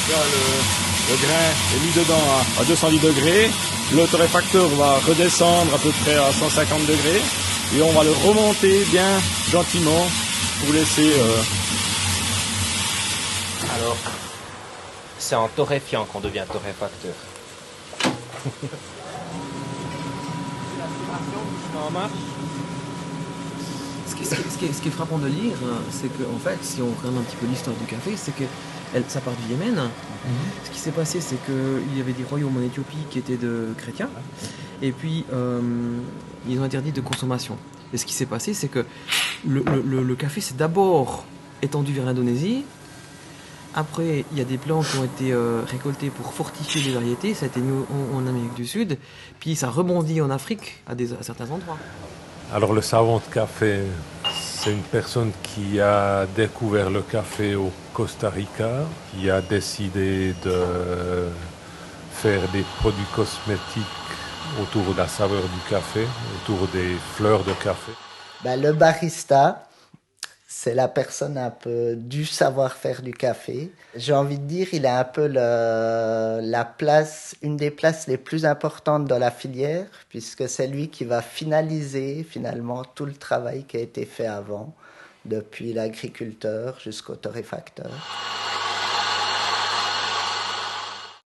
Donc là, le grain est mis dedans à 210 degrés. Le torréfacteur va redescendre à peu près à 150 degrés. Et on va le remonter bien gentiment pour laisser... Alors, c'est en torréfiant qu'on devient torréfacteur. En marche. Ce qui est frappant de lire, c'est qu'en fait, si on regarde un petit peu l'histoire du café, c'est que ça part du Yémen. Ce qui s'est passé, c'est qu'il y avait des royaumes en Éthiopie qui étaient de chrétiens, et puis ils ont interdit de consommation. Et ce qui s'est passé, c'est que le café s'est d'abord étendu vers l'Indonésie. Après, il y a des plantes qui ont été récoltées pour fortifier les variétés. Ça a été mis en Amérique du Sud, puis ça rebondit en Afrique à certains endroits. Alors le savant de café, c'est une personne qui a découvert le café au Costa Rica, qui a décidé de faire des produits cosmétiques autour de la saveur du café, autour des fleurs de café. Le barista, c'est la personne un peu du savoir-faire du café. J'ai envie de dire, il a un peu une des places les plus importantes dans la filière, puisque c'est lui qui va finaliser finalement tout le travail qui a été fait avant, depuis l'agriculteur jusqu'au torréfacteur.